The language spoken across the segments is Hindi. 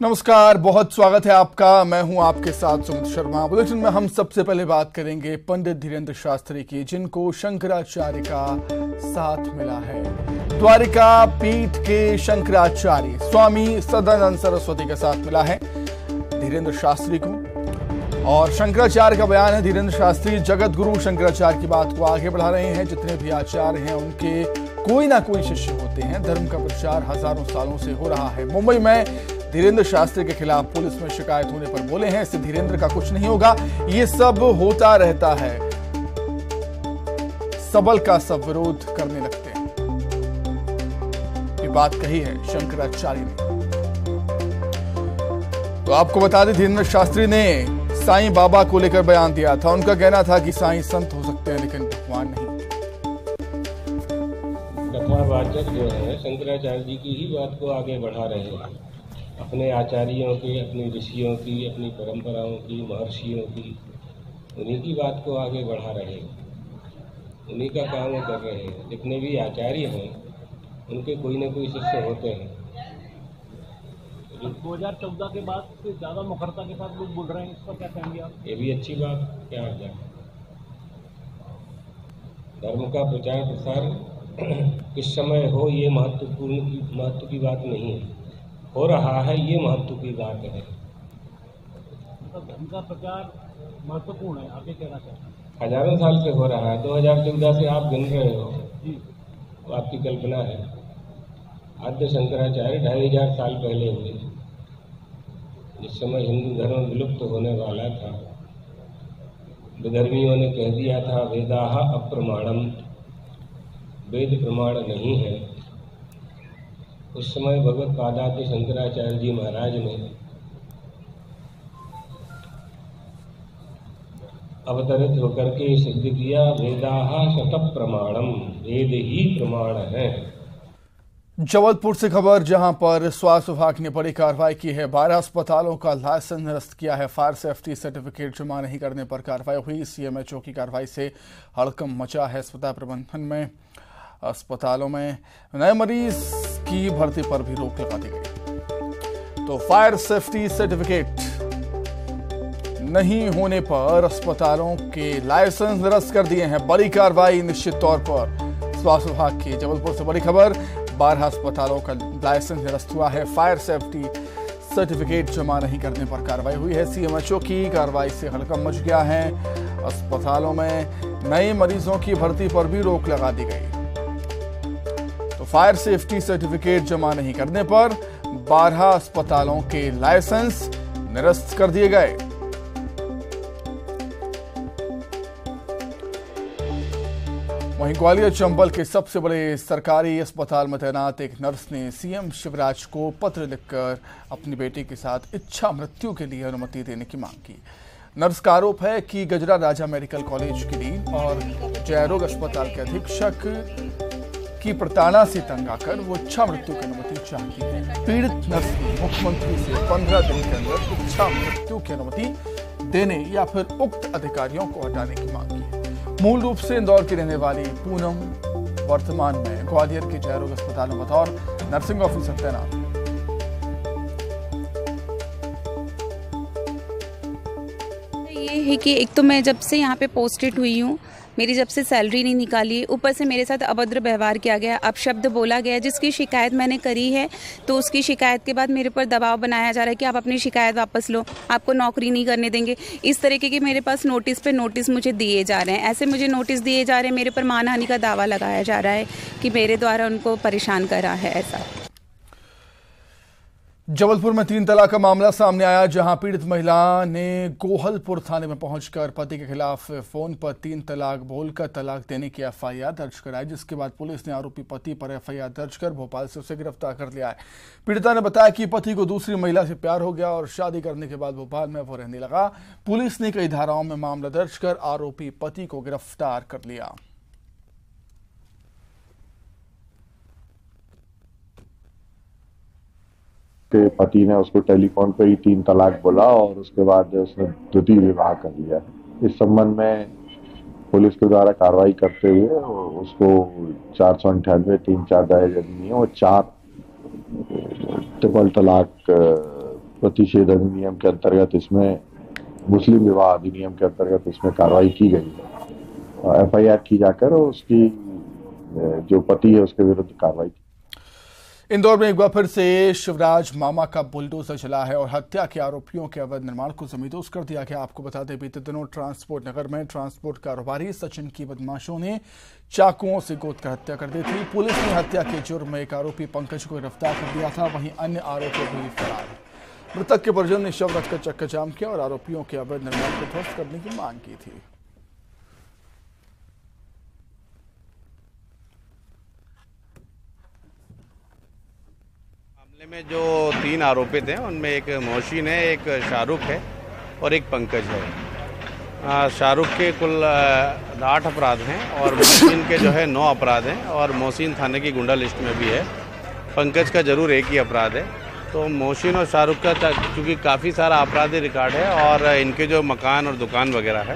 नमस्कार, बहुत स्वागत है आपका। मैं हूं आपके साथ सुमित शर्मा। बुलेटिन में हम सबसे पहले बात करेंगे पंडित धीरेन्द्र शास्त्री की, जिनको शंकराचार्य का साथ मिला है। द्वारिका पीठ के शंकराचार्य स्वामी सदानंद सरस्वती के साथ मिला है धीरेन्द्र शास्त्री को। और शंकराचार्य का बयान है, धीरेन्द्र शास्त्री जगत गुरु शंकराचार्य की बात को आगे बढ़ा रहे हैं। जितने भी आचार्य हैं उनके कोई ना कोई शिष्य होते हैं। धर्म का प्रचार हजारों सालों से हो रहा है। मुंबई में धीरेन्द्र शास्त्री के खिलाफ पुलिस में शिकायत होने पर बोले हैं, इससे धीरेन्द्र का कुछ नहीं होगा, ये सब होता रहता है। सबल का सब विरोध करने लगते हैं, ये बात कही है शंकराचार्य ने। तो आपको बता दें, धीरेन्द्र शास्त्री ने साईं बाबा को लेकर बयान दिया था। उनका कहना था कि साईं संत हो सकते हैं लेकिन भगवान नहीं। कथावाचक जो है शंकराचार्य जी की ही बात को आगे बढ़ा रहे हैं। अपने आचार्यों की, अपने ऋषियों की, अपनी परंपराओं की, महर्षियों की, उन्हीं की बात को आगे बढ़ा रहे हैं। उन्हीं का काम वो कर रहे हैं। जितने भी आचार्य हैं उनके कोई ना कोई शिष्य होते हैं। 2014 के बाद से ज़्यादा मुखरता के साथ लोग बोल रहे हैं, इस पर क्या कहेंगे आप? ये भी अच्छी बात, क्या हो जाए। धर्म का प्रचार प्रसार किस समय हो ये महत्व की बात नहीं है। हो रहा है ये महत्व की बात है। तो धर्म का प्रचार महत्वपूर्ण है, आगे कहना चाहते हैं। हजारों साल से हो रहा है। 2014 से आप गिन रहे हो जी, तो आपकी कल्पना है। आद्य शंकराचार्य 2500 साल पहले हुए, जिस समय हिंदू धर्म विलुप्त होने वाला था। विधर्मियों ने कह दिया था वेदाह अप्रमाणम, वेद प्रमाण नहीं है। उस समय भगवत पादात्य शंकराचार्य जी महाराज ने अवतरित होकर के सिद्ध किया वेदाह शत प्रमाणम, वेद ही प्रमाण है। जबलपुर से खबर, जहां पर स्वास्थ्य विभाग ने बड़ी कार्रवाई की है। 12 अस्पतालों का लाइसेंस निरस्त किया है। फायर सेफ्टी सर्टिफिकेट जमा नहीं करने पर कार्रवाई हुई। सीएमएचओ की कार्रवाई से हड़कंप मचा है अस्पताल प्रबंधन में। अस्पतालों में नए मरीज की भर्ती पर भी रोक लगा दी गई। तो फायर सेफ्टी सर्टिफिकेट नहीं होने पर अस्पतालों के लाइसेंस निरस्त कर दिए हैं। बड़ी कार्रवाई निश्चित तौर पर स्वास्थ्य विभाग की। जबलपुर से बड़ी खबर, 12 अस्पतालों का लाइसेंस निरस्त हुआ है। फायर सेफ्टी सर्टिफिकेट जमा नहीं करने पर कार्रवाई हुई है। सीएमएचओ की कार्रवाई से हड़कंप मच गया है। अस्पतालों में नए मरीजों की भर्ती पर भी रोक लगा दी गई। तो फायर सेफ्टी सर्टिफिकेट जमा नहीं करने पर 12 अस्पतालों के लाइसेंस निरस्त कर दिए गए। वहीं ग्वालियर चंबल के सबसे बड़े सरकारी अस्पताल में तैनात एक नर्स ने सीएम शिवराज को पत्र लिखकर अपनी बेटी के साथ इच्छा मृत्यु के लिए अनुमति देने की मांग की। नर्स का आरोप है कि गजरा राजा मेडिकल कॉलेज की डीन और जयरोग अस्पताल के अधीक्षक की प्रताड़ना से तंग आकर वो इच्छा मृत्यु की अनुमति चाहती है। पीड़ित नर्स ने मुख्यमंत्री से 15 दिन के अंदर इच्छा मृत्यु की अनुमति देने या फिर उक्त अधिकारियों को हटाने की मांग की है। मूल रूप से इंदौर की रहने वाली पूनम वर्तमान में ग्वालियर के जयरोग अस्पताल में बतौर नर्सिंग ऑफिसर तैनात। ये है कि एक तो मैं जब से यहाँ पे पोस्टेड हुई हूँ, मेरी जब से सैलरी नहीं निकाली, ऊपर से मेरे साथ अभद्र व्यवहार किया गया, अपशब्द बोला गया। जिसकी शिकायत मैंने करी है तो उसकी शिकायत के बाद मेरे पर दबाव बनाया जा रहा है कि आप अपनी शिकायत वापस लो, आपको नौकरी नहीं करने देंगे। इस तरीके के मेरे पास नोटिस पे नोटिस मुझे दिए जा रहे हैं। ऐसे मुझे नोटिस दिए जा रहे हैं, मेरे पर मानहानि का दावा लगाया जा रहा है कि मेरे द्वारा उनको परेशान करा है। ऐसा जबलपुर में 3 तलाक का मामला सामने आया, जहां पीड़ित महिला ने गोहलपुर थाने में पहुंचकर पति के खिलाफ फोन पर 3 तलाक बोलकर तलाक देने की एफआईआर दर्ज कराई, जिसके बाद पुलिस ने आरोपी पति पर एफआईआर दर्ज कर भोपाल से उसे गिरफ्तार कर लिया है। पीड़िता ने बताया कि पति को दूसरी महिला से प्यार हो गया और शादी करने के बाद भोपाल में वो रहने लगा। पुलिस ने कई धाराओं में मामला दर्ज कर आरोपी पति को गिरफ्तार कर लिया। के पति ने उसको टेलीफोन पर ही 3 तलाक बोला और उसके बाद उसने द्वितीय विवाह कर लिया। इस संबंध में पुलिस के द्वारा कार्रवाई करते हुए उसको 498 3 4 दहेज अधिनियम और 4 ट्रिपल तलाक प्रतिषेध अधिनियम के अंतर्गत इसमें मुस्लिम विवाह अधिनियम के अंतर्गत इसमें कार्रवाई की गई है। FIR की जाकर उसकी जो पति है उसके विरुद्ध कार्रवाई की। इंदौर में एक बार फिर से शिवराज मामा का बुलडोजर चला है और हत्या के आरोपियों के अवैध निर्माण को जमींदोज कर दिया गया। आपको बता दें, बीते दिनों ट्रांसपोर्ट नगर में ट्रांसपोर्ट कारोबारी सचिन की बदमाशों ने चाकुओं से गोद कर हत्या कर दी थी। पुलिस ने हत्या के जुर्म में एक आरोपी पंकज को गिरफ्तार कर दिया था, वहीं अन्य आरोपी भी फरार। मृतक के परिजन ने शव रखकर चक्का जाम किया और आरोपियों के अवैध निर्माण को ध्वस्त करने की मांग की थी। मामले में जो 3 आरोपित हैं उनमें एक मोहसिन है, एक शाहरुख है और एक पंकज है। शाहरुख के कुल 8 अपराध हैं और मोहसिन के जो है 9 अपराध हैं और मोहसिन थाने की गुंडा लिस्ट में भी है। पंकज का जरूर एक ही अपराध है। तो मोहसिन और शाहरुख का चूँकि काफ़ी सारा आपराधिक रिकॉर्ड है और इनके जो मकान और दुकान वगैरह है,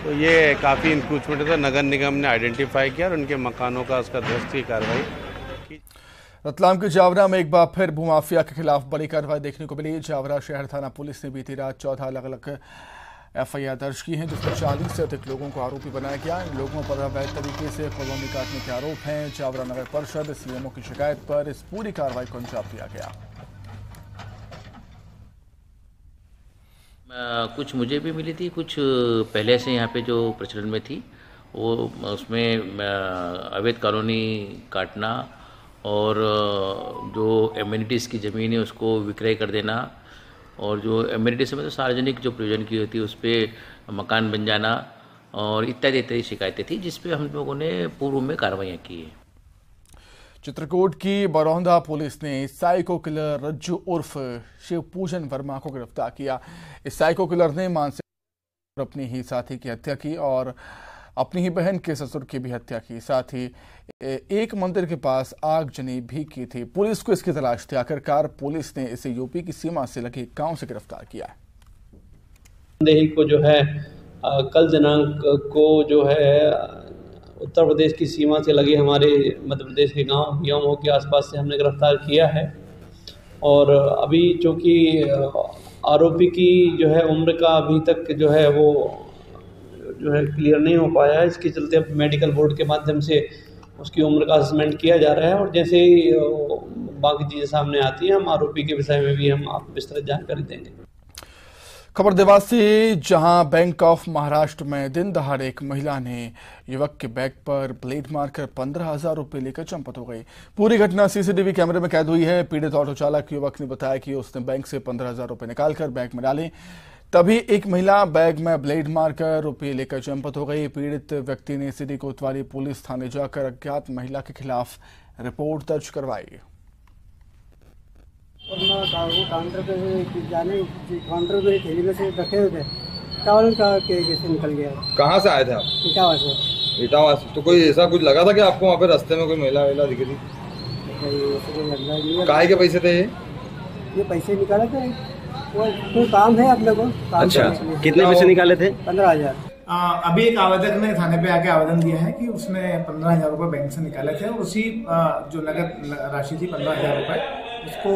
तो ये काफ़ी इंक्रोचमेंट है। तो नगर निगम ने आइडेंटिफाई किया और उनके मकानों का उसका ध्वस्त की कार्रवाई की। रतलाम के जावरा में एक बार फिर भूमाफिया के खिलाफ बड़ी कार्रवाई देखने को मिली। जावरा शहर थाना पुलिस ने बीती रात 14 अलग-अलग FIR दर्ज की हैं, जिसमें 40 से अधिक लोगों को आरोपी बनाया गया। इन लोगों पर अवैध तरीके से कॉलोनी काटने के आरोप हैं। जावरा नगर परिषद CMO की शिकायत पर इस पूरी कार्रवाई को अंजाम दिया गया। कुछ मुझे भी मिली थी, कुछ पहले से यहाँ पे जो प्रचलन में थी, वो उसमें अवैध कॉलोनी काटना और जो एमिनिटीज़ की ज़मीन है उसको विक्रय कर देना और जो एमिनिटीज़ में तो सार्वजनिक जो प्रयोजन की होती है उस पर मकान बन जाना और इत्यादि इत्यादि शिकायतें थी, जिस पे हम लोगों ने पूर्व में कार्रवाइयाँ की है। चित्रकूट की बरौंदा पुलिस ने साइको किलर रज्जू उर्फ शिवपूजन वर्मा को गिरफ्तार किया। इस साइको किलर ने मानसिक अपनी ही साथी की हत्या की और अपनी ही बहन के ससुर की भी हत्या की। साथ ही एक मंदिर के पास आगजनी भी की थी। पुलिस को इसकी तलाश थी। आखिरकार पुलिस ने इसे यूपी की सीमा से लगे गांव से गिरफ्तार किया है। संदेही को जो है कल दिनांक को जो है उत्तर प्रदेश की सीमा से लगे हमारे मध्य प्रदेश के गांव यामों के आसपास से हमने गिरफ्तार किया है। और अभी चूँकि आरोपी की जो है उम्र का अभी तक जो है वो जो है क्लियर नहीं हो पाया है, इसके चलते अब मेडिकल बोर्ड के माध्यम से उसकी उम्र का असेसमेंट किया जा रहा है और जैसे ही बाकी चीज़ें सामने आती हैं हम आरोपी के विषय में भी हम आपको विस्तृत जानकारी देंगे। खबर देवास से, जहां बैंक ऑफ महाराष्ट्र में दिन दहाड़े एक महिला ने युवक के बैग पर ब्लेड मारकर 15,000 रुपये लेकर चंपत हो गई। पूरी घटना CCTV कैमरे में कैद हुई है। पीड़ित ऑटो चालक युवक ने बताया कि उसने बैंक से 15,000 रुपये निकालकर बैग में डाले, तभी एक महिला बैग में ब्लेड मारकर रुपये लेकर चंपत हो गई। पीड़ित व्यक्ति ने सिटी कोतवाली पुलिस थाने जाकर अज्ञात महिला के खिलाफ रिपोर्ट दर्ज करवाई। और वो काउंटर पे जाने काउंटर पे थैली में से रखे हुए थे, चावल का कैसे निकल गया। कहाँ से आए थे आप? इटावा से। इटावा से। तो कोई ऐसा कुछ लगा था कि आपको वहाँ पे रास्ते में कोई महिला वहीला दिखी थी? काहे के पैसे थे ये पैसे निकाले थे, वो कोई काम है अपने को। अच्छा, कितने पैसे निकाले थे? 15,000। अभी एक आवेदक ने थाने पे आके आवेदन दिया है कि उसने 15,000 रुपये बैंक से निकाले थे और उसी जो नगद राशि थी 15,000 रुपये उसको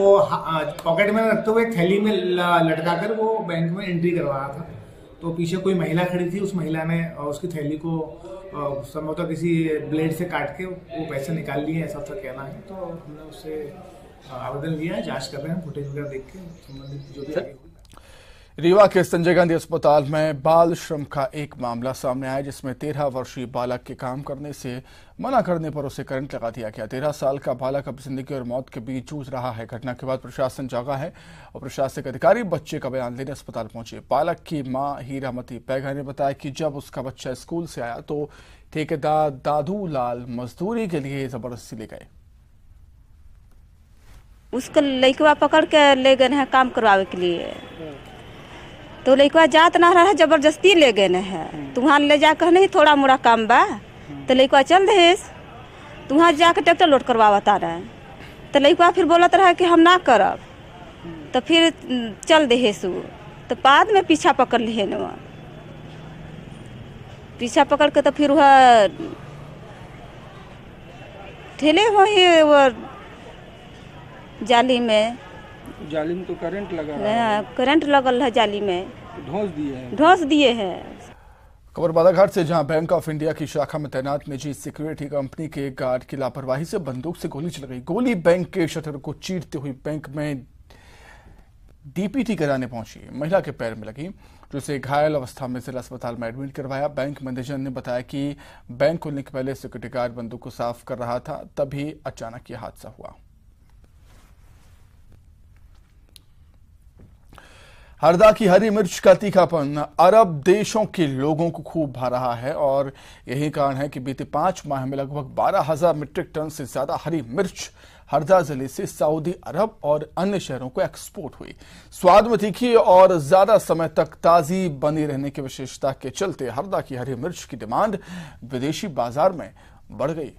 पॉकेट में रखते हुए थैली में लटका कर वो बैंक में एंट्री करवा रहा था। तो पीछे कोई महिला खड़ी थी, उस महिला ने उसकी थैली को संभवतः किसी ब्लेड से काट के वो पैसे निकाल लिए, ऐसा उसका कहना है। तो हमने उससे आवेदन लिया है, जांच कर रहे हैं, फुटेज वगैरह देख के संबंधित जो भी रीवा के संजय गांधी अस्पताल में बाल श्रम का एक मामला सामने आया, जिसमें 13 वर्षीय बालक के काम करने से मना करने पर उसे करंट लगा दिया गया। 13 साल का बालक अब जिंदगी और मौत के बीच जूझ रहा है। घटना के बाद प्रशासन जागा है और प्रशासनिक अधिकारी बच्चे का बयान लेने अस्पताल पहुंचे। बालक की मां हीरामती पैगा ने बताया कि जब उसका बच्चा स्कूल से आया तो ठेकेदार दादू लाल मजदूरी के लिए जबरदस्ती ले गए। उसका लड़का पकड़ के ले गए हैं काम करवावे के लिए, तो लड़का जात ना रहा, जबरदस्ती ले गए हैं। तो वहाँ ले जाकर नहीं थोड़ा मोड़ा काम बा, तो लड़का चल दहेस, तो वहाँ जाकर ट्रैक्टर लोड करवाता रहे। तो लड़का फिर बोलत रहा कि हम ना करब, तो फिर चल दहेस। तो बाद में पीछा पकड़ लिए न, पीछा पकड़ के तो फिर वह ठेले वही वो जाली में जाली में तो करंट लगा, करंट लगल है जाली में, धौंस दिए हैं। खबर बालाघाट से, जहां बैंक ऑफ इंडिया की शाखा में तैनात निजी सिक्योरिटी कंपनी के गार्ड की लापरवाही से बंदूक से गोली चल गई। गोली बैंक के शटर को चीरते हुए बैंक में डीपीटी कराने पहुंची महिला के पैर में लगी, जिसे घायल अवस्था में जिला अस्पताल में एडमिट करवाया। बैंक मैनेजर ने बताया कि बैंक खुलने के पहले सिक्योरिटी गार्ड बंदूक को साफ कर रहा था, तभी अचानक यह हादसा हुआ। हरदा की हरी मिर्च का तीखापन अरब देशों के लोगों को खूब भा रहा है और यही कारण है कि बीते 5 माह में लगभग 12,000 मीट्रिक टन से ज्यादा हरी मिर्च हरदा जिले से सऊदी अरब और अन्य शहरों को एक्सपोर्ट हुई। स्वाद में तीखी और ज्यादा समय तक ताजी बनी रहने की विशेषता के चलते हरदा की हरी मिर्च की डिमांड विदेशी बाजार में बढ़ गई।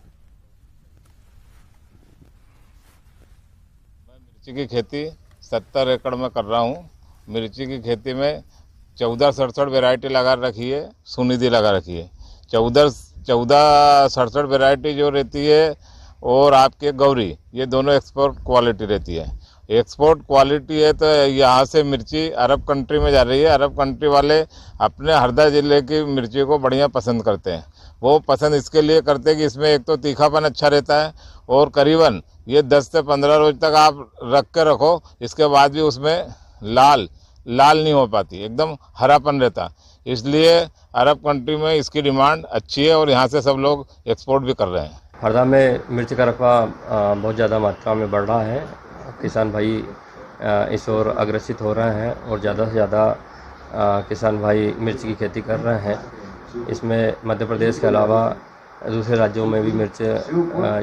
मैं मिर्ची की खेती 70 एकड़ में कर रहा हूँ। मिर्ची की खेती में 1467 वैरायटी लगा रखी है, सुनिधि लगा रखी है। 1467 वैरायटी जो रहती है और आपके गौरी, ये दोनों एक्सपोर्ट क्वालिटी रहती है। एक्सपोर्ट क्वालिटी है तो यहाँ से मिर्ची अरब कंट्री में जा रही है। अरब कंट्री वाले अपने हरदा जिले की मिर्ची को बढ़िया पसंद करते हैं। वो पसंद इसके लिए करते हैं कि इसमें एक तो तीखापन अच्छा रहता है और करीबन ये 10 से 15 रोज तक आप रख के रखो, इसके बाद भी उसमें लाल नहीं हो पाती, एकदम हरापन रहता। इसलिए अरब कंट्री में इसकी डिमांड अच्छी है और यहाँ से सब लोग एक्सपोर्ट भी कर रहे हैं। हरदा में मिर्च का रकबा बहुत ज़्यादा मात्रा में बढ़ रहा है। किसान भाई इस ओर अग्रसित हो रहे हैं और ज़्यादा से ज़्यादा किसान भाई मिर्च की खेती कर रहे हैं। इसमें मध्य प्रदेश के अलावा दूसरे राज्यों में भी मिर्च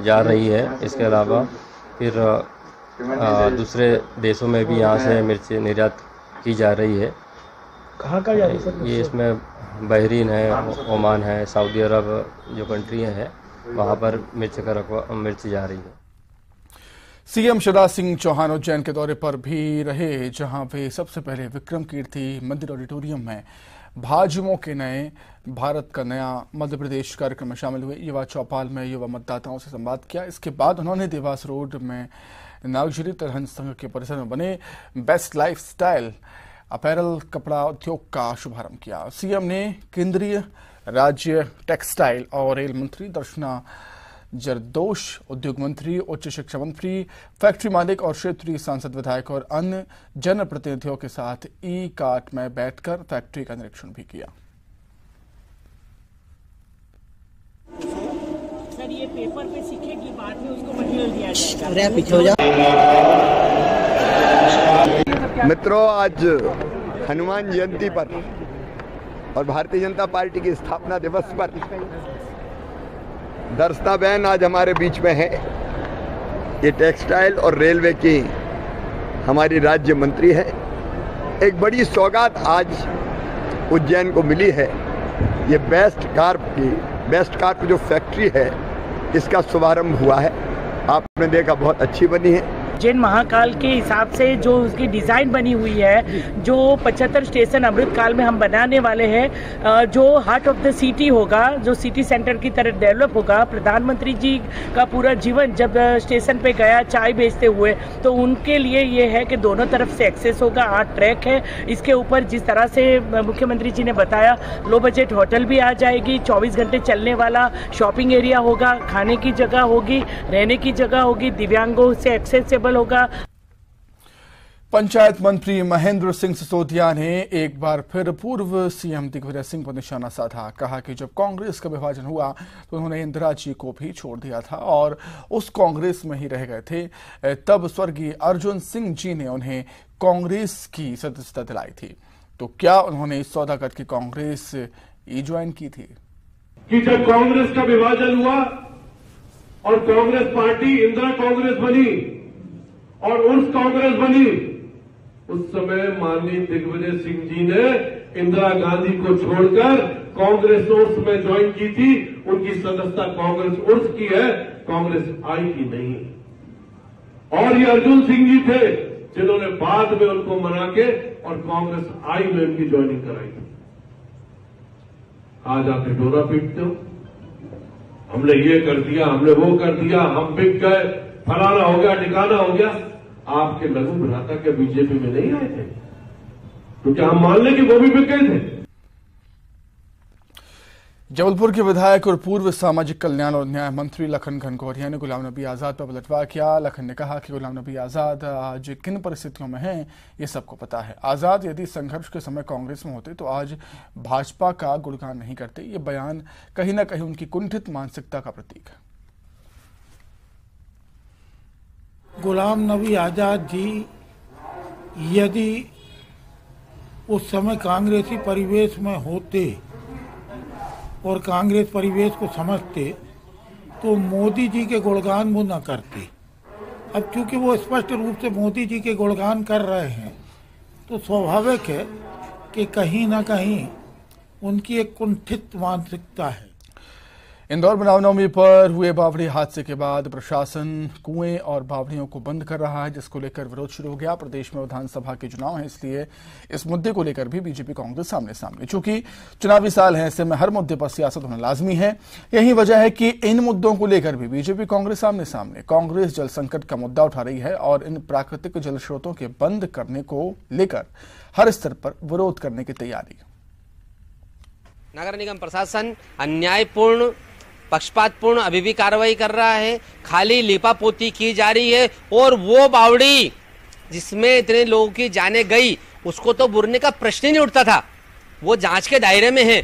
जा रही है। इसके अलावा फिर दूसरे देशों में भी यहाँ से मिर्च निर्यात की जा रही है। कहाँ जा रही है सर? ये इसमें बहरीन है, ओमान है, सऊदी अरब जो कंट्री है वहाँ पर मिर्च जा रही है। सीएम शिवराज सिंह चौहान उज्जैन के दौरे पर भी रहे, जहां वे सबसे पहले विक्रम कीर्ति मंदिर ऑडिटोरियम में भाजयुमो के नए भारत का नया मध्य प्रदेश कार्यक्रम में शामिल हुए। युवा चौपाल में युवा मतदाताओं से संवाद किया। इसके बाद उन्होंने देवास रोड में नागजरी तरहन संघ के परिसर में बने बेस्ट लाइफ स्टाइल अपैरल कपड़ा उद्योग का शुभारंभ किया। सीएम ने केंद्रीय राज्य टेक्सटाइल और रेल मंत्री दर्शना जरदोश, उद्योग मंत्री, उच्च शिक्षा मंत्री, फैक्ट्री मालिक और क्षेत्रीय सांसद, विधायक और अन्य जनप्रतिनिधियों के साथ ई कार्ट में बैठकर फैक्ट्री का निरीक्षण भी किया। सर, ये पेपर पे सीखेगी, बाद में उसको मटेरियल दिया जाएगा। मित्रों, आज हनुमान जयंती पर और भारतीय जनता पार्टी की स्थापना दिवस पर दर्शनाबेन आज हमारे बीच में है। ये टेक्सटाइल और रेलवे की हमारी राज्य मंत्री है। एक बड़ी सौगात आज उज्जैन को मिली है। ये बेस्ट कार्प जो फैक्ट्री है, इसका शुभारंभ हुआ है। आपने देखा, बहुत अच्छी बनी है। उज्जैन महाकाल के हिसाब से जो उसकी डिज़ाइन बनी हुई है, जो 75 स्टेशन अमृतकाल में हम बनाने वाले हैं, जो हार्ट ऑफ द सिटी होगा, जो सिटी सेंटर की तरह डेवलप होगा। प्रधानमंत्री जी का पूरा जीवन जब स्टेशन पे गया चाय बेचते हुए, तो उनके लिए ये है कि दोनों तरफ से एक्सेस होगा। 8 ट्रैक है। इसके ऊपर जिस तरह से मुख्यमंत्री जी ने बताया, लो बजट होटल भी आ जाएगी, 24 घंटे चलने वाला शॉपिंग एरिया होगा, खाने की जगह होगी, रहने की जगह होगी, दिव्यांगों से एक्सेसिबल होगा। पंचायत मंत्री महेंद्र सिंह सिसोदिया ने एक बार फिर पूर्व सीएम दिग्विजय सिंह पर निशाना साधा। कहा कि जब कांग्रेस का विभाजन हुआ तो उन्होंने इंदिरा जी को भी छोड़ दिया था और उस कांग्रेस में ही रह गए थे। तब स्वर्गीय अर्जुन सिंह जी ने उन्हें कांग्रेस की सदस्यता दिलाई थी। तो क्या उन्होंने इस सौदा करके कांग्रेस ज्वाइन की थी? कि जब कांग्रेस का विभाजन हुआ और कांग्रेस पार्टी इंदिरा कांग्रेस बनी और उर्स कांग्रेस बनी, उस समय माननीय दिग्विजय सिंह जी ने इंदिरा गांधी को छोड़कर कांग्रेस उर्स में ज्वाइन की थी। उनकी सदस्यता कांग्रेस उर्स की है, कांग्रेस आई की नहीं। और ये अर्जुन सिंह जी थे जिन्होंने बाद में उनको मना के और कांग्रेस आई में उनकी ज्वाइनिंग कराई थी। आज आप ढिढोरा पीटते हो, हमने ये कर दिया, हमने वो कर दिया, हम बिक गए, फलाना हो गया, ठिकाना हो गया। आपके लघु भ्राता के बीजेपी में नहीं आए थे? तो क्या हम मान लें कि वो भी बिक गए थे? जबलपुर के विधायक और पूर्व सामाजिक कल्याण और न्याय मंत्री लखन घनघोरिया ने गुलाम नबी आजाद पर पलटवार किया। लखन ने कहा कि गुलाम नबी आजाद आज किन परिस्थितियों में हैं, ये सबको पता है। आजाद यदि संघर्ष के समय कांग्रेस में होते तो आज भाजपा का गुणगान नहीं करते। ये बयान कहीं न कहीं उनकी कुंठित मानसिकता का प्रतीक है। गुलाम नबी आजाद जी यदि उस समय कांग्रेसी परिवेश में होते और कांग्रेस परिवेश को समझते तो मोदी जी के गुणगान वो न करते। अब क्योंकि वो स्पष्ट रूप से मोदी जी के गुणगान कर रहे हैं तो स्वाभाविक है कि कहीं ना कहीं उनकी एक कुंठित मानसिकता है। इंदौर में रामनवमी पर हुए बावड़ी हादसे के बाद प्रशासन कुएं और बावड़ियों को बंद कर रहा है, जिसको लेकर विरोध शुरू हो गया। प्रदेश में विधानसभा के चुनाव हैं, इसलिए इस मुद्दे को लेकर भी बीजेपी कांग्रेस सामने सामने। चूंकि चुनावी साल है, ऐसे में हर मुद्दे पर सियासत होना लाजमी है। यही वजह है कि इन मुद्दों को लेकर भी बीजेपी कांग्रेस सामने सामने। कांग्रेस जल संकट का मुद्दा उठा रही है और इन प्राकृतिक जल स्रोतों के बंद करने को लेकर हर स्तर पर विरोध करने की तैयारी। नगर निगम प्रशासन अन्यायपूर्ण पक्षपातपूर्ण अभी भी कार्रवाई कर रहा है, खाली लिपापोती की जा रही है और वो बावड़ी जिसमें इतने लोगों की जाने गई उसको तो बुरने का प्रश्न ही नहीं उठता था। वो जांच के दायरे में है।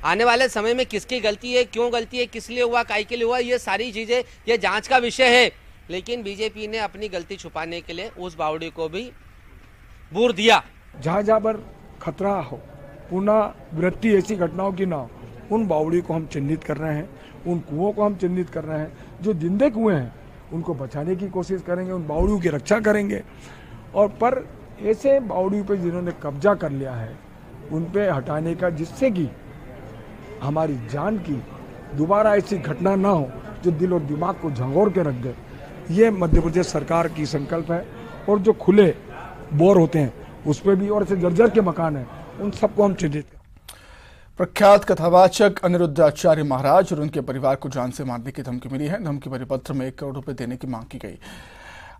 आने वाले समय में किसकी गलती है, क्यों गलती है, किस लिए हुआ, काय के लिए हुआ, ये सारी चीजें ये जांच का विषय है। लेकिन बीजेपी ने अपनी गलती छुपाने के लिए उस बावड़ी को भी बूर दिया। जहाँ जहाँ पर खतरा हो, पुनरावृत्ति ऐसी घटनाओं की ना हो, उन बावड़ी को हम चिन्हित कर रहे हैं, उन कुओं को हम चिन्हित कर रहे हैं। जो जिंदे कुएं हैं उनको बचाने की कोशिश करेंगे, उन बावड़ियों की रक्षा करेंगे। और पर ऐसे बावड़ियों पे जिन्होंने कब्जा कर लिया है उन पे हटाने का, जिससे कि हमारी जान की दोबारा ऐसी घटना ना हो जो दिल और दिमाग को झंगोर के रख दे। ये मध्य प्रदेश सरकार की संकल्प है। और जो खुले बोर होते हैं उस पर भी, और ऐसे जर्जर के मकान हैं, उन सबको हम चिन्हित करें। प्रख्यात कथावाचक अनिरुद्धाचार्य महाराज और उनके परिवार को जान से मारने की धमकी मिली है। धमकी भरे पत्र में 1 करोड़ रुपए देने की मांग की गई।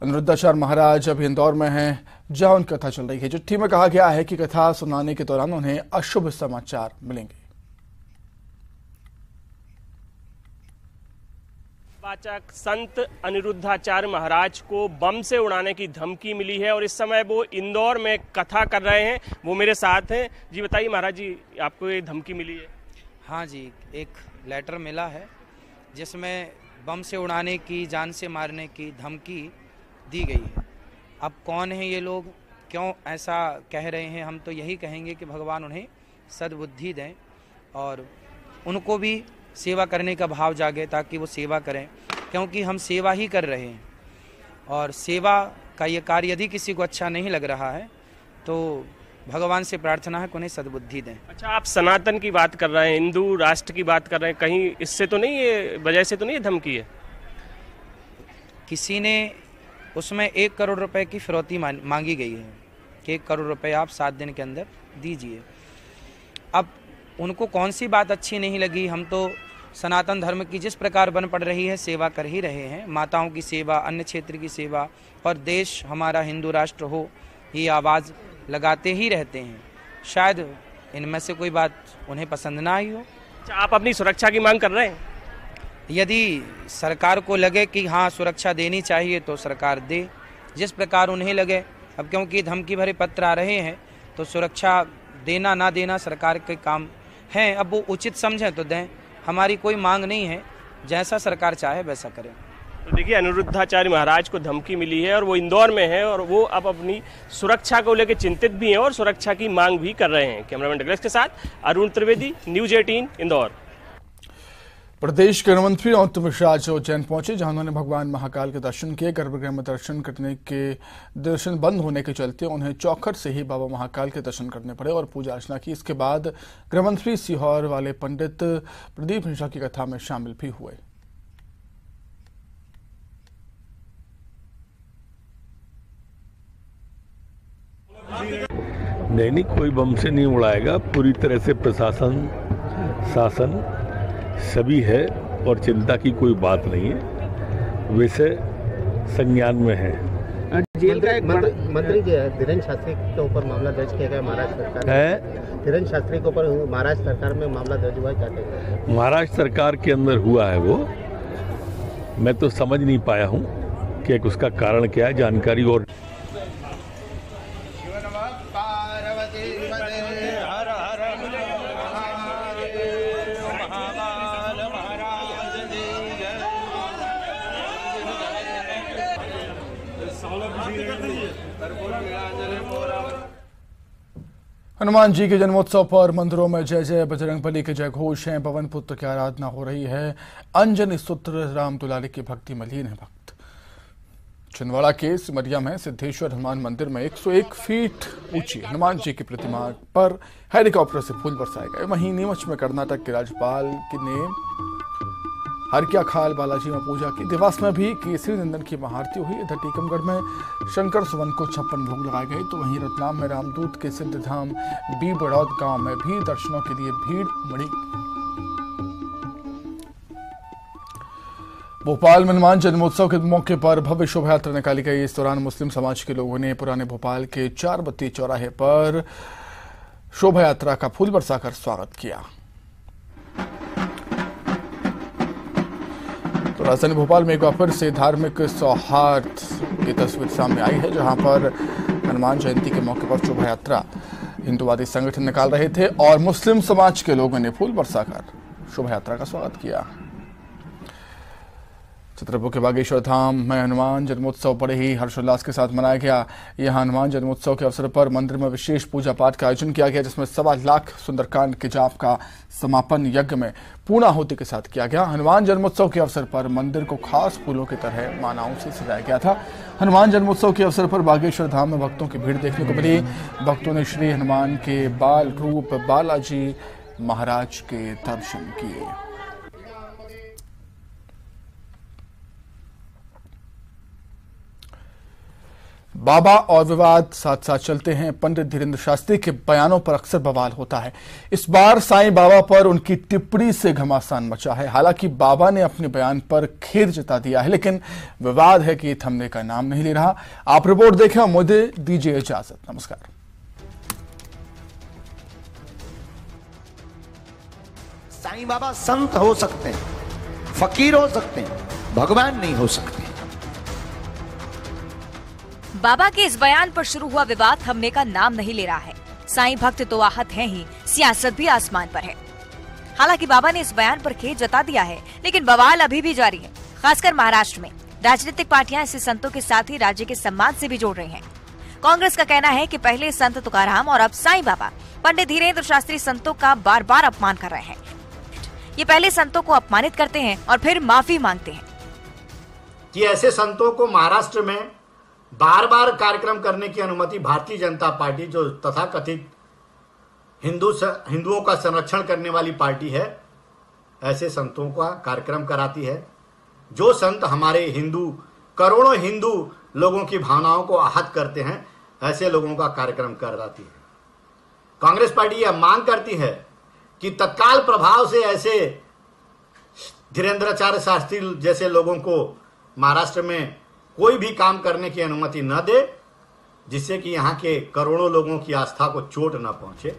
अनिरुद्धाचार्य महाराज अभी इंदौर में हैं, जहां उनकी कथा चल रही है। चिट्ठी में कहा गया है कि कथा सुनाने के दौरान उन्हें अशुभ समाचार मिलेंगे। वाचक संत अनिरुद्धाचार्य महाराज को बम से उड़ाने की धमकी मिली है और इस समय वो इंदौर में कथा कर रहे हैं। वो मेरे साथ हैं। जी बताइए महाराज जी, आपको ये धमकी मिली है? हाँ जी, एक लेटर मिला है जिसमें बम से उड़ाने की, जान से मारने की धमकी दी गई है। अब कौन है ये लोग, क्यों ऐसा कह रहे हैं? हम तो यही कहेंगे कि भगवान उन्हें सद्बुद्धि दें और उनको भी सेवा करने का भाव जागे, ताकि वो सेवा करें, क्योंकि हम सेवा ही कर रहे हैं। और सेवा का ये कार्य यदि किसी को अच्छा नहीं लग रहा है तो भगवान से प्रार्थना है कि उन्हें सद्बुद्धि दें। अच्छा, आप सनातन की बात कर रहे हैं, हिंदू राष्ट्र की बात कर रहे हैं, कहीं इससे तो नहीं, ये वजह से तो नहीं धमकी है? किसी ने उसमें 1 करोड़ रुपए की फिरौती मांगी गई है कि 1 करोड़ रुपए आप 7 दिन के अंदर दीजिए। अब उनको कौन सी बात अच्छी नहीं लगी? हम तो सनातन धर्म की जिस प्रकार बन पड़ रही है सेवा कर ही रहे हैं। माताओं की सेवा, अन्य क्षेत्र की सेवा और देश हमारा हिंदू राष्ट्र हो, ये आवाज़ लगाते ही रहते हैं। शायद इनमें से कोई बात उन्हें पसंद ना आई हो। अच्छा, आप अपनी सुरक्षा की मांग कर रहे हैं? यदि सरकार को लगे कि हाँ सुरक्षा देनी चाहिए तो सरकार दे, जिस प्रकार उन्हें लगे। अब क्योंकि धमकी भरे पत्र आ रहे हैं तो सुरक्षा देना ना देना सरकार के काम हैं। अब वो उचित समझें तो दें, हमारी कोई मांग नहीं है, जैसा सरकार चाहे वैसा करें। तो देखिए, अनिरुद्धाचार्य महाराज को धमकी मिली है और वो इंदौर में है और वो अब अपनी सुरक्षा को लेकर चिंतित भी हैं और सुरक्षा की मांग भी कर रहे हैं। कैमरामैन डगलस के साथ अरुण त्रिवेदी, न्यूज 18 इंदौर। प्रदेश के गृहमंत्री नरोत्तम मिश्रा आज उज्जैन पहुंचे, जहां उन्होंने भगवान महाकाल के दर्शन किए। गर्भगृह में दर्शन बंद होने के चलते उन्हें चौखट से ही बाबा महाकाल के दर्शन करने पड़े और पूजा अर्चना की। इसके बाद गृहमंत्री सीहोर वाले पंडित प्रदीप मिश्रा की कथा में शामिल भी हुए। नहीं, कोई बम से नहीं उड़ाएगा। पूरी तरह से प्रशासन, शासन सभी है और चिंता की कोई बात नहीं है। वैसे संज्ञान में है। जेल का एक मंत्री धीरेन्द्र शास्त्री के ऊपर मामला दर्ज किया गया महाराष्ट्र सरकार है। धीरेन्द्र शास्त्री के ऊपर महाराष्ट्र सरकार में मामला दर्ज हुआ है, क्या कहेंगे? महाराष्ट्र सरकार के अंदर हुआ है वो, मैं तो समझ नहीं पाया हूँ कि उसका कारण क्या है, जानकारी और हनुमान जी के जन्मोत्सव पर मंदिरों में जय जय बजरंगबली के जय घोष हैं। पवन पुत्र की आराधना हो रही है। अंजनी सूत्र राम दुलारी की भक्ति मलिन है भक्त। छिंदवाड़ा के सिमरिया में सिद्धेश्वर हनुमान मंदिर में 101 फीट ऊंची हनुमान जी की प्रतिमा पर हेलीकॉप्टर से फूल बरसाए गए। वहीं नीमच में कर्नाटक के राज्यपाल ने हरकिया खाल बालाजी में पूजा की। देवास में भी केसरी नंदन की महाआरती हुई। इधर टीकमगढ़ में शंकर सुवन को 56 भोग लगाए गए। तो वहीं रतलाम में रामदूत के सिद्ध धाम बी बड़ौद गांव में भी दर्शनों के लिए भीड़ उमड़ी। भोपाल में हनुमान जन्मोत्सव के मौके पर भव्य शोभा यात्रा निकाली गई। इस दौरान मुस्लिम समाज के लोगों ने पुराने भोपाल के 4 बत्ती चौराहे पर शोभा यात्रा का फूल बरसाकर स्वागत किया। तो राजधानी भोपाल में एक बार फिर से धार्मिक सौहार्द की तस्वीर सामने आई है, जहां पर हनुमान जयंती के मौके पर शोभा यात्रा हिंदूवादी संगठन निकाल रहे थे और मुस्लिम समाज के लोगों ने फूल बरसाकर शोभा यात्रा का स्वागत किया। छतरपुर के बागेश्वर धाम में हनुमान जन्मोत्सव बड़े ही हर्षोल्लास के साथ मनाया गया। यहां हनुमान जन्मोत्सव के अवसर पर मंदिर में विशेष पूजा पाठ का आयोजन किया गया, जिसमें 1.25 लाख सुंदरकांड के जाप का समापन यज्ञ में पूर्णाहुति के साथ किया गया। हनुमान जन्मोत्सव के अवसर पर मंदिर को खास फूलों की तरह मालाओं से सजाया गया था। हनुमान जन्मोत्सव के अवसर पर बागेश्वर धाम में भक्तों की भीड़ देखने को मिली। भक्तों ने श्री हनुमान के बाल रूप बालाजी महाराज के दर्शन किए। बाबा और विवाद साथ साथ चलते हैं। पंडित धीरेन्द्र शास्त्री के बयानों पर अक्सर बवाल होता है। इस बार साईं बाबा पर उनकी टिप्पणी से घमासान मचा है। हालांकि बाबा ने अपने बयान पर खेद जता दिया है, लेकिन विवाद है कि थमने का नाम नहीं ले रहा। आप रिपोर्ट देखें, मुझे दीजिए इजाजत। नमस्कार। साईं बाबा संत हो सकते हैं, फकीर हो सकते हैं, भगवान नहीं हो सकते। बाबा के इस बयान पर शुरू हुआ विवाद थमने का नाम नहीं ले रहा है। साईं भक्त तो आहत हैं ही, सियासत भी आसमान पर है। हालांकि बाबा ने इस बयान पर खेद जता दिया है, लेकिन बवाल अभी भी जारी है। खासकर महाराष्ट्र में राजनीतिक पार्टियां इसे संतों के साथ ही राज्य के सम्मान से भी जोड़ रही हैं। कांग्रेस का कहना है कि पहले संत तुकाराम और अब साईं बाबा पंडित धीरेन्द्र शास्त्री संतों का बार बार अपमान कर रहे हैं। ये पहले संतों को अपमानित करते हैं और फिर माफी मांगते हैं। कि ऐसे संतों को महाराष्ट्र में बार बार कार्यक्रम करने की अनुमति भारतीय जनता पार्टी, जो तथाकथित हिंदुओं का संरक्षण करने वाली पार्टी है, ऐसे संतों का कार्यक्रम कराती है। जो संत हमारे करोड़ों हिंदू लोगों की भावनाओं को आहत करते हैं, ऐसे लोगों का कार्यक्रम कराती है। कांग्रेस पार्टी यह मांग करती है कि तत्काल प्रभाव से ऐसे धीरेन्द्राचार्य शास्त्री जैसे लोगों को महाराष्ट्र में कोई भी काम करने की अनुमति न दे, जिससे कि यहाँ के करोड़ों लोगों की आस्था को चोट न पहुंचे।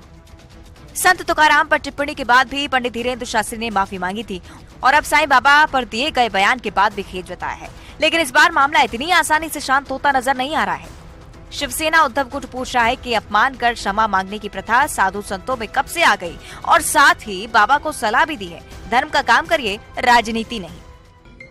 संत तुकाराम पर टिप्पणी के बाद भी पंडित धीरेन्द्र शास्त्री ने माफी मांगी थी और अब साईं बाबा पर दिए गए बयान के बाद भी खेद जताया है। लेकिन इस बार मामला इतनी आसानी से शांत होता नजर नहीं आ रहा है। शिवसेना उद्धव गुट पूछ रहा है कि अपमान कर क्षमा मांगने की प्रथा साधु संतों में कब से आ गई, और साथ ही बाबा को सलाह भी दी है, धर्म का काम करिए, राजनीति नहीं।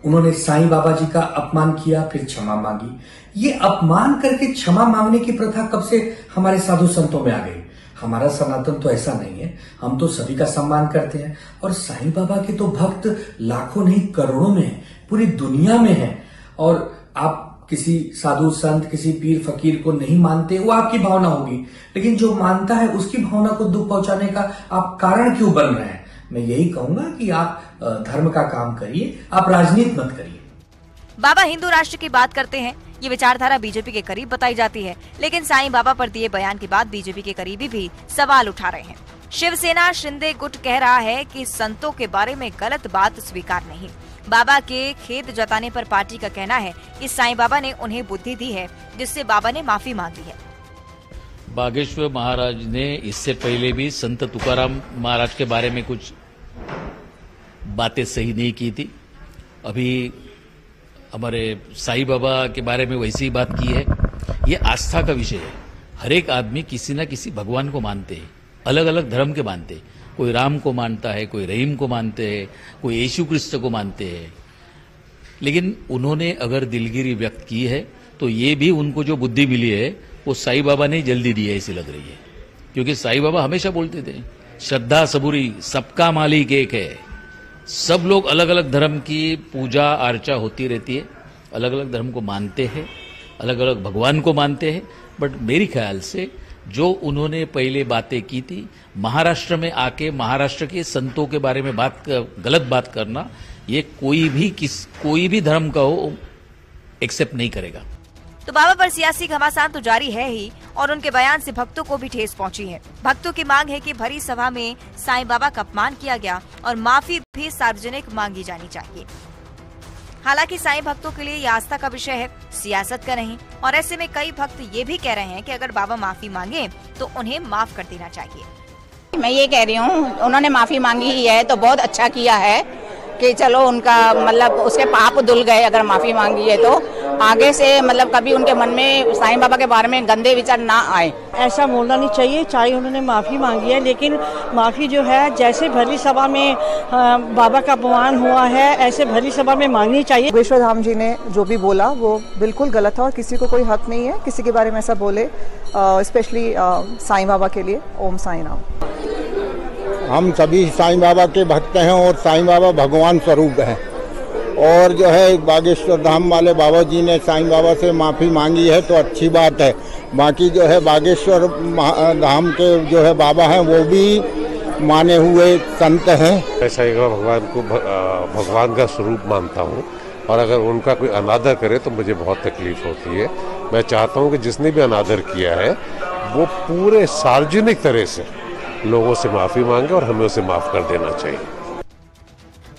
उन्होंने साईं बाबा जी का अपमान किया, फिर क्षमा मांगी। ये अपमान करके क्षमा मांगने की प्रथा कब से हमारे साधु संतों में आ गई? हमारा सनातन तो ऐसा नहीं है। हम तो सभी का सम्मान करते हैं और साईं बाबा के तो भक्त लाखों नहीं करोड़ों में हैं, पूरी दुनिया में हैं। और आप किसी साधु संत, किसी पीर फकीर को नहीं मानते, वो आपकी भावना होगी, लेकिन जो मानता है उसकी भावना को दुख पहुंचाने का आप कारण क्यों बन रहे हैं? मैं यही कहूंगा कि आप धर्म का काम करिए, आप राजनीति मत करिए। बाबा हिंदू राष्ट्र की बात करते हैं। ये विचारधारा बीजेपी के करीब बताई जाती है, लेकिन साईं बाबा पर दिए बयान के बाद बीजेपी के करीबी भी सवाल उठा रहे हैं। शिवसेना शिंदे गुट कह रहा है कि संतों के बारे में गलत बात स्वीकार नहीं, बाबा के खेद जताने पर पार्टी का कहना है कि साईं बाबा ने उन्हें बुद्धि दी है, जिससे बाबा ने माफी मांगी है। बागेश्वर महाराज ने इससे पहले भी संत तुकाराम महाराज के बारे में कुछ बातें सही नहीं की थी। अभी हमारे साईं बाबा के बारे में वैसी ही बात की है। ये आस्था का विषय है। हर एक आदमी किसी न किसी भगवान को मानते हैं, अलग अलग धर्म के मानते हैं। कोई राम को मानता है, कोई रहीम को मानते हैं, कोई यीशु क्रिस्त को मानते हैं। लेकिन उन्होंने अगर दिलगिरी व्यक्त की है तो ये भी उनको जो बुद्धि मिली है वो साईं बाबा ने जल्दी दी है ऐसी लग रही है। क्योंकि साईं बाबा हमेशा बोलते थे, श्रद्धा सबूरी सबका मालिक एक है। सब लोग अलग अलग धर्म की पूजा अर्चा होती रहती है, अलग अलग धर्म को मानते हैं, अलग अलग भगवान को मानते हैं। बट मेरे ख्याल से जो उन्होंने पहले बातें की थी, महाराष्ट्र में आके महाराष्ट्र के संतों के बारे में गलत बात करना, ये कोई भी धर्म का हो एक्सेप्ट नहीं करेगा। तो बाबा पर सियासी घमासान तो जारी है ही और उनके बयान से भक्तों को भी ठेस पहुंची है। भक्तों की मांग है कि भरी सभा में साईं बाबा का अपमान किया गया और माफी भी सार्वजनिक मांगी जानी चाहिए। हालांकि साईं भक्तों के लिए ये आस्था का विषय है, सियासत का नहीं। और ऐसे में कई भक्त ये भी कह रहे हैं कि अगर बाबा माफी मांगे तो उन्हें माफ कर देना चाहिए। मैं ये कह रही हूँ, उन्होंने माफी मांगी ही है तो बहुत अच्छा किया है कि चलो उनका मतलब उसके पाप धुल गए। अगर माफी मांगी है तो आगे से मतलब कभी उनके मन में साईं बाबा के बारे में गंदे विचार ना आए। ऐसा बोलना नहीं चाहिए। चाहे उन्होंने माफी मांगी है, लेकिन माफी जो है जैसे भली सभा में बाबा का अपमान हुआ है ऐसे भली सभा में मांगनी चाहिए। योगेश्वर धाम जी ने जो भी बोला वो बिल्कुल गलत है और किसी को कोई हक नहीं है किसी के बारे में ऐसा बोले, स्पेशली साईं बाबा के लिए। ओम साईं राम। हम सभी साईं बाबा के भक्त हैं और साईं बाबा भगवान स्वरूप हैं। और जो है बागेश्वर धाम वाले बाबा जी ने साईं बाबा से माफ़ी मांगी है तो अच्छी बात है। बाकी जो है बागेश्वर धाम के जो है बाबा हैं वो भी माने हुए संत हैं। मैं साईं बाबा भगवान को भगवान का स्वरूप मानता हूँ और अगर उनका कोई अनादर करे तो मुझे बहुत तकलीफ होती है। मैं चाहता हूँ कि जिसने भी अनादर किया है वो पूरे सार्वजनिक तरह से लोगों से माफी मांगे और हमें उसे माफ कर देना चाहिए।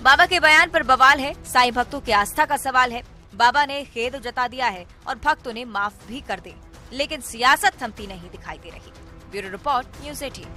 बाबा के बयान पर बवाल है, साईं भक्तों की आस्था का सवाल है। बाबा ने खेद जता दिया है और भक्तों ने माफ भी कर दे, लेकिन सियासत थमती नहीं दिखाई दे रही। Bureau report, news 18।